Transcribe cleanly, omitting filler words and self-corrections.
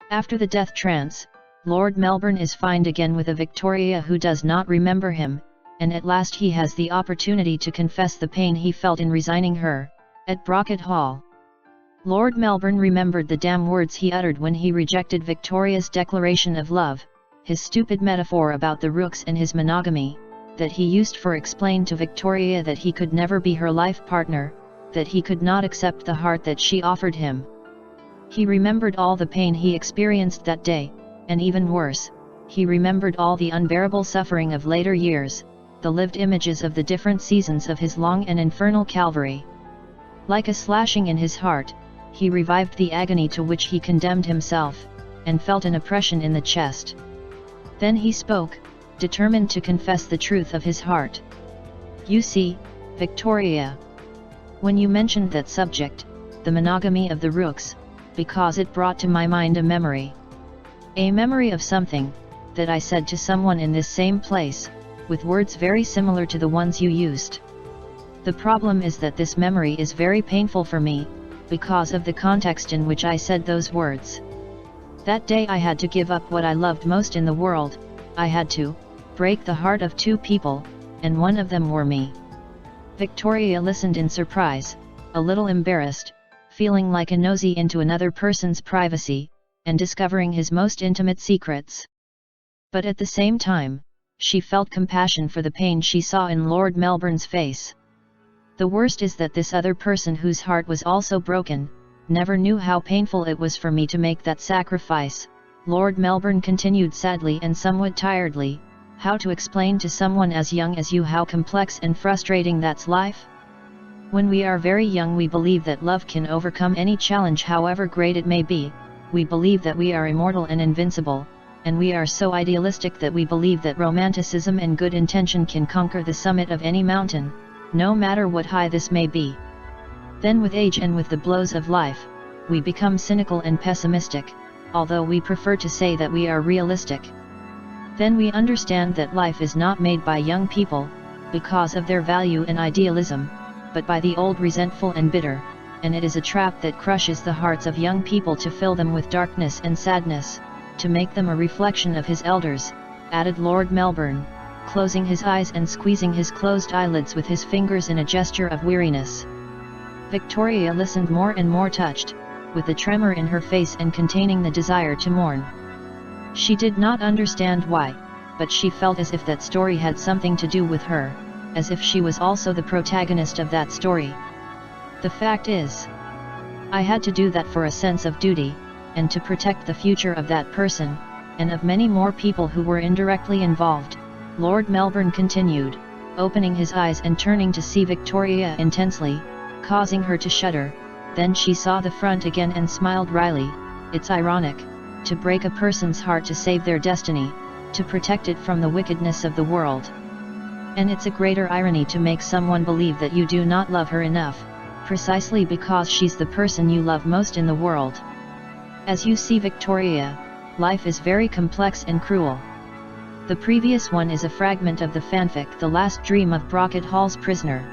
After the death trance, Lord Melbourne is found again with a Victoria who does not remember him, and at last he has the opportunity to confess the pain he felt in resigning her, at Brocket Hall. Lord Melbourne remembered the damn words he uttered when he rejected Victoria's declaration of love, his stupid metaphor about the rooks and his monogamy, that he used for explain to Victoria that he could never be her life partner, that he could not accept the heart that she offered him. He remembered all the pain he experienced that day, and even worse, he remembered all the unbearable suffering of later years, the lived images of the different seasons of his long and infernal Calvary. Like a slashing in his heart, he revived the agony to which he condemned himself, and felt an oppression in the chest. Then he spoke, determined to confess the truth of his heart. "You see, Victoria, when you mentioned that subject, the monogamy of the rooks, because it brought to my mind a memory of something, that I said to someone in this same place, with words very similar to the ones you used. The problem is that this memory is very painful for me, because of the context in which I said those words. That day I had to give up what I loved most in the world, I had to break the heart of two people, and one of them were me." Victoria listened in surprise, a little embarrassed, feeling like a nosy into another person's privacy, and discovering his most intimate secrets. But at the same time, she felt compassion for the pain she saw in Lord Melbourne's face. "The worst is that this other person whose heart was also broken, never knew how painful it was for me to make that sacrifice," Lord Melbourne continued sadly and somewhat tiredly. "How to explain to someone as young as you how complex and frustrating that's life? When we are very young we believe that love can overcome any challenge however great it may be, we believe that we are immortal and invincible, and we are so idealistic that we believe that romanticism and good intention can conquer the summit of any mountain, no matter what high this may be. Then with age and with the blows of life, we become cynical and pessimistic, although we prefer to say that we are realistic. Then we understand that life is not made by young people, because of their value and idealism, but by the old resentful and bitter, and it is a trap that crushes the hearts of young people to fill them with darkness and sadness, to make them a reflection of his elders," added Lord Melbourne, closing his eyes and squeezing his closed eyelids with his fingers in a gesture of weariness. Victoria listened more and more touched, with a tremor in her face and containing the desire to mourn. She did not understand why, but she felt as if that story had something to do with her, as if she was also the protagonist of that story. "The fact is, I had to do that for a sense of duty, and to protect the future of that person, and of many more people who were indirectly involved," Lord Melbourne continued, opening his eyes and turning to see Victoria intensely, causing her to shudder. Then she saw the front again and smiled wryly. "It's ironic, to break a person's heart to save their destiny, to protect it from the wickedness of the world. And it's a greater irony to make someone believe that you do not love her enough, precisely because she's the person you love most in the world. As you see, Victoria, life is very complex and cruel." The previous one is a fragment of the fanfic The Last Dream of Brocket Hall's Prisoner.